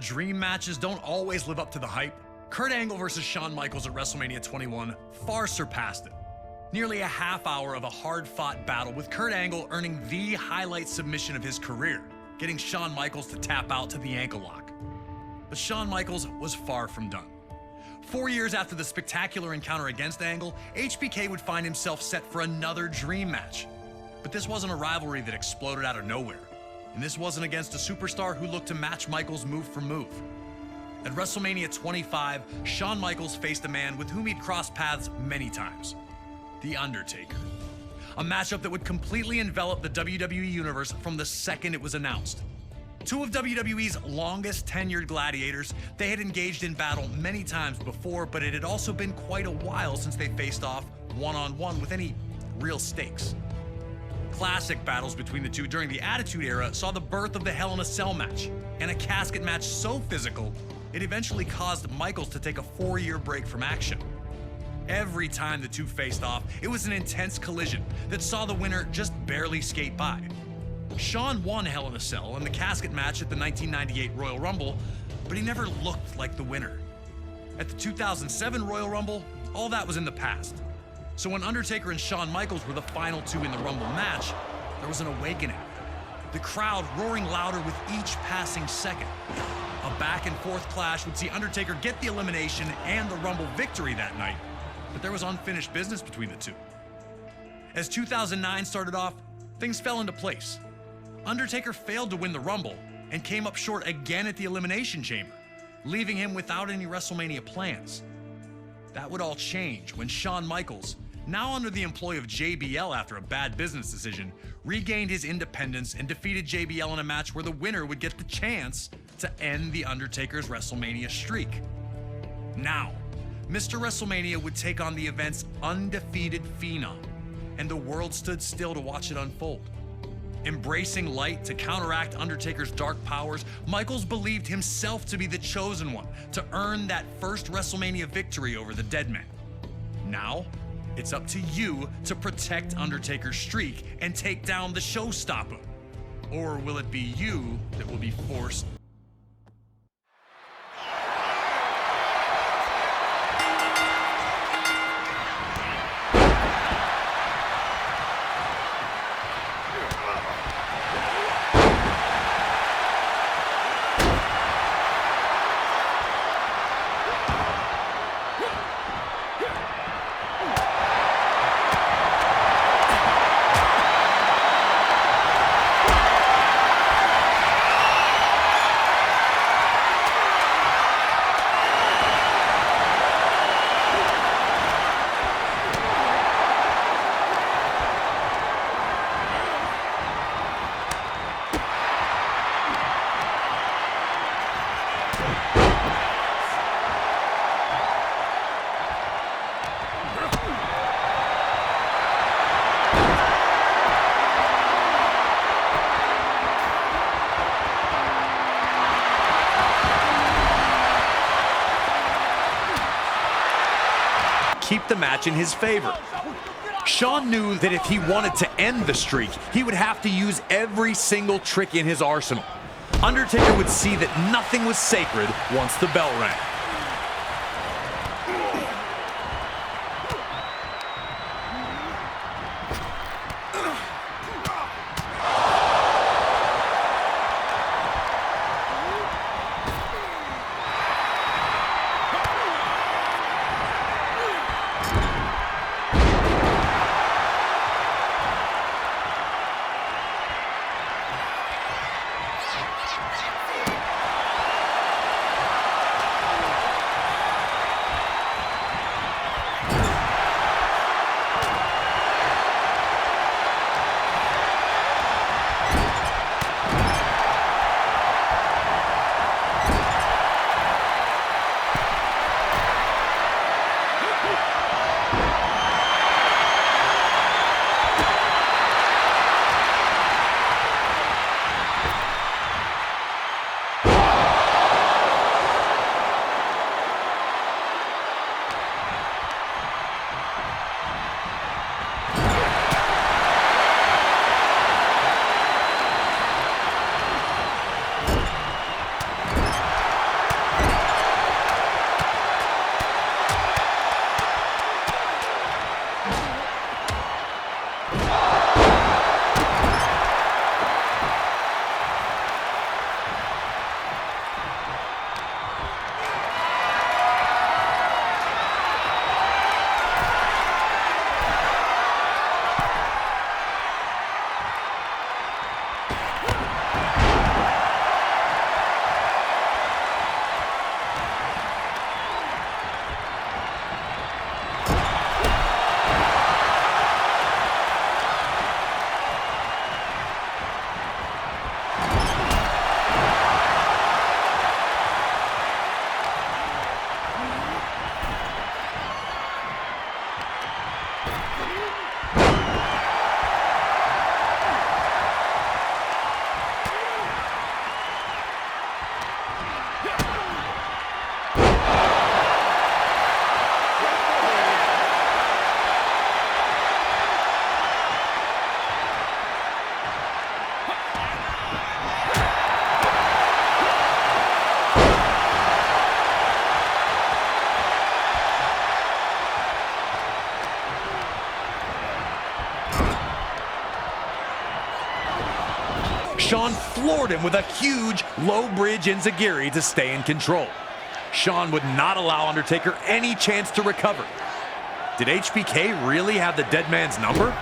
dream matches don't always live up to the hype, Kurt Angle versus Shawn Michaels at WrestleMania 21 far surpassed it. Nearly a half hour of a hard-fought battle with Kurt Angle earning the highlight submission of his career, getting Shawn Michaels to tap out to the ankle lock. But Shawn Michaels was far from done. 4 years after the spectacular encounter against Angle, HBK would find himself set for another dream match. But this wasn't a rivalry that exploded out of nowhere. And this wasn't against a superstar who looked to match Michaels move for move. At WrestleMania 25, Shawn Michaels faced a man with whom he'd crossed paths many times, The Undertaker. A matchup that would completely envelop the WWE Universe from the second it was announced. Two of WWE's longest tenured gladiators, they had engaged in battle many times before, but it had also been quite a while since they faced off one-on-one with any real stakes. Classic battles between the two during the Attitude Era saw the birth of the Hell in a Cell match, and a casket match so physical, it eventually caused Michaels to take a 4-year break from action. Every time the two faced off, it was an intense collision that saw the winner just barely skate by. Shawn won Hell in a Cell in the casket match at the 1998 Royal Rumble, but he never looked like the winner. At the 2007 Royal Rumble, all that was in the past. So when Undertaker and Shawn Michaels were the final two in the Rumble match, there was an awakening. The crowd roaring louder with each passing second. A back-and-forth clash would see Undertaker get the elimination and the Rumble victory that night, but there was unfinished business between the two. As 2009 started off, things fell into place. Undertaker failed to win the Rumble and came up short again at the Elimination Chamber, leaving him without any WrestleMania plans. That would all change when Shawn Michaels, now under the employ of JBL after a bad business decision, regained his independence and defeated JBL in a match where the winner would get the chance to end The Undertaker's WrestleMania streak. Now, Mr. WrestleMania would take on the event's undefeated phenom, and the world stood still to watch it unfold. Embracing light to counteract Undertaker's dark powers, Michaels believed himself to be the chosen one to earn that first WrestleMania victory over the Dead Man. Now, it's up to you to protect Undertaker's streak and take down the showstopper. Or will it be you that will be forced? Keep the match in his favor. Shawn knew that if he wanted to end the streak, he would have to use every single trick in his arsenal. Undertaker would see that nothing was sacred once the bell rang. Shawn floored him with a huge low bridge enziguri to stay in control. Shawn would not allow Undertaker any chance to recover. Did HBK really have the dead man's number?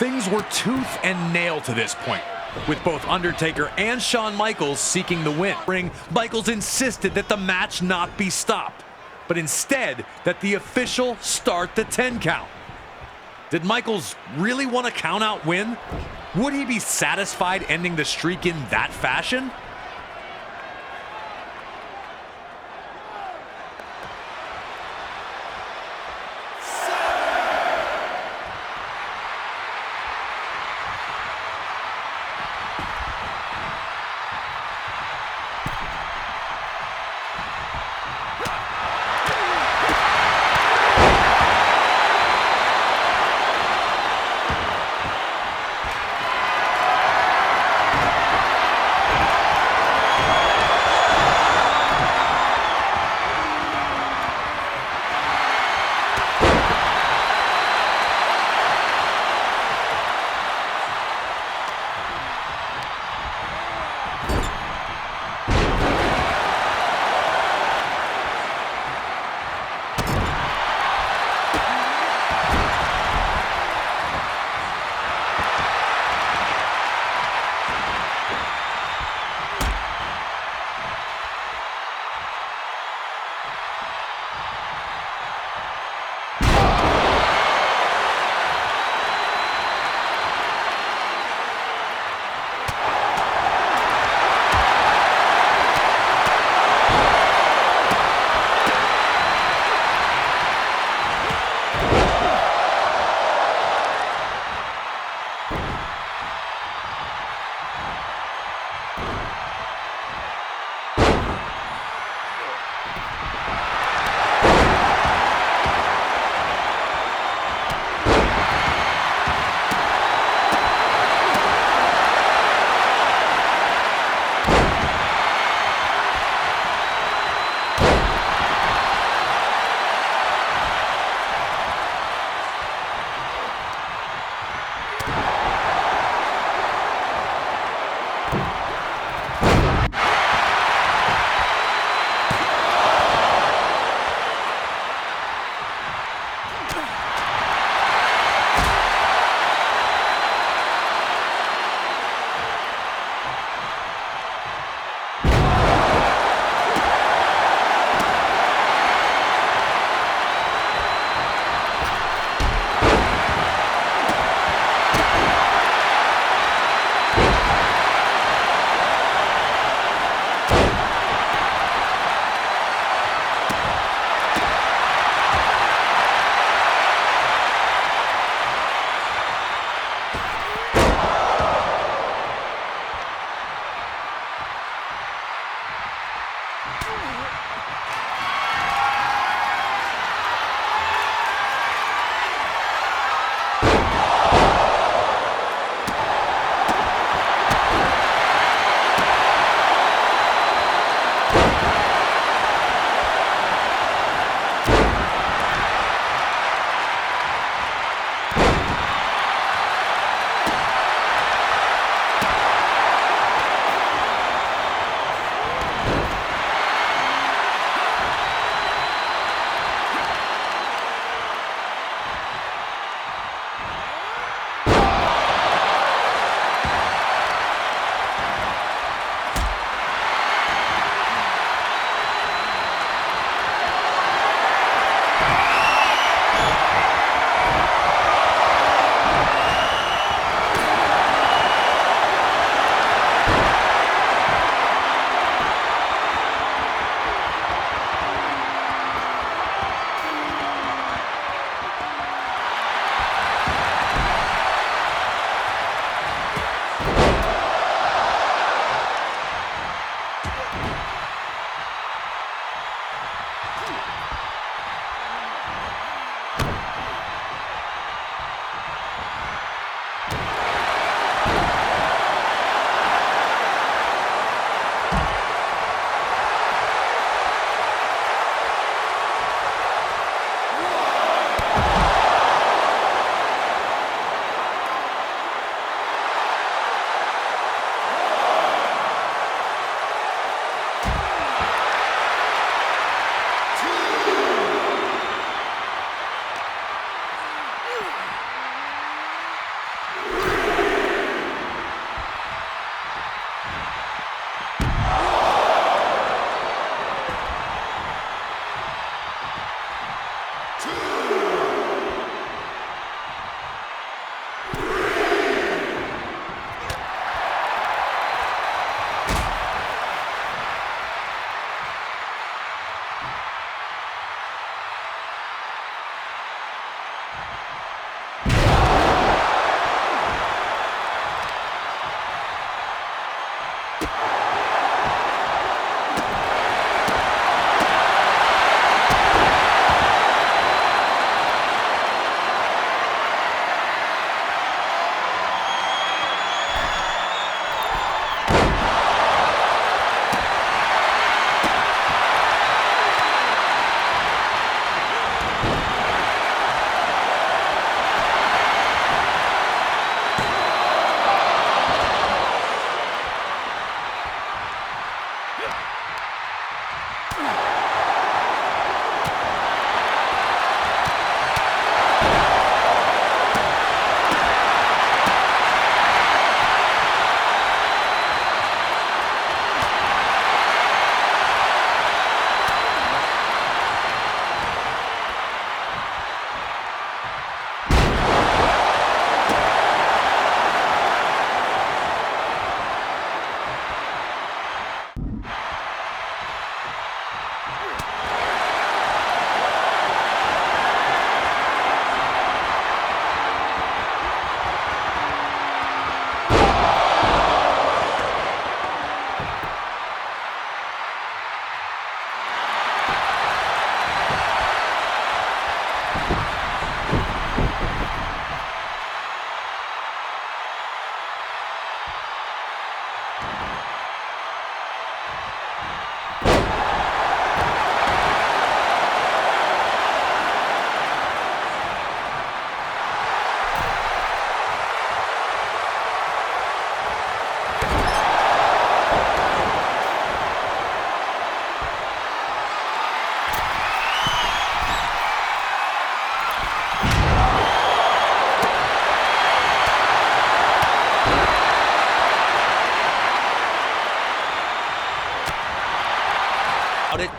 Things were tooth and nail to this point, with both Undertaker and Shawn Michaels seeking the win. Michaels insisted that the match not be stopped, but instead that the official start the 10 count. Did Michaels really want a count-out win? Would he be satisfied ending the streak in that fashion?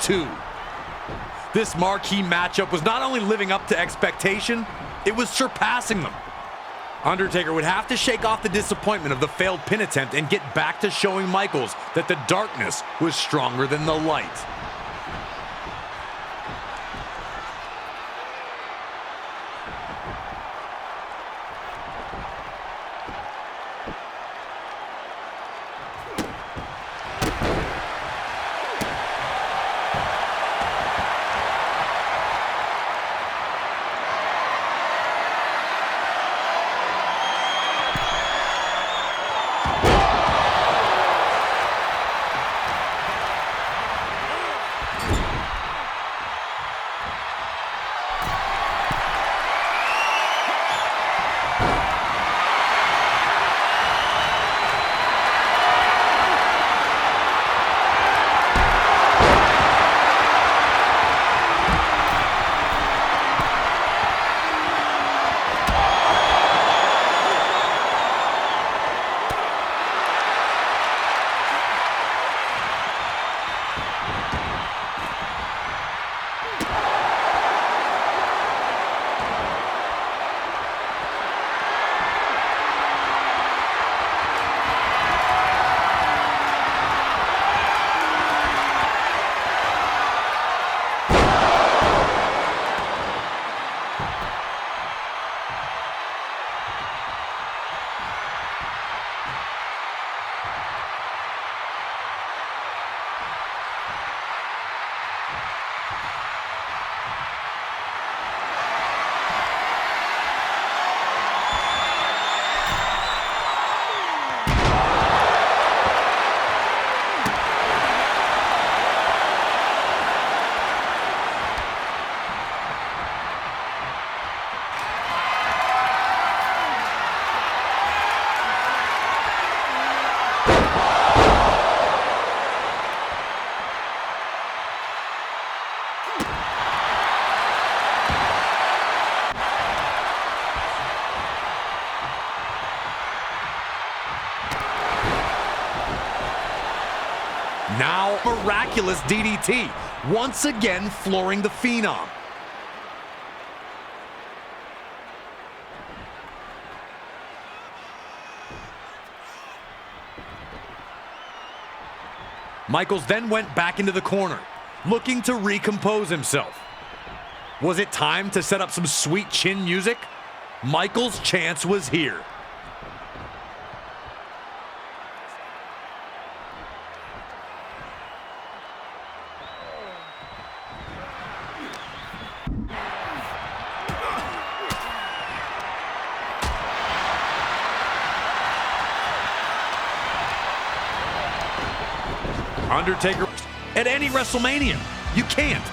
2. This marquee matchup was not only living up to expectation, it was surpassing them. Undertaker would have to shake off the disappointment of the failed pin attempt and get back to showing Michaels that the darkness was stronger than the light. Now, miraculous DDT, once again flooring the Phenom. Michaels then went back into the corner, looking to recompose himself. Was it time to set up some sweet chin music? Michaels' chance was here. Undertaker at any WrestleMania. You can't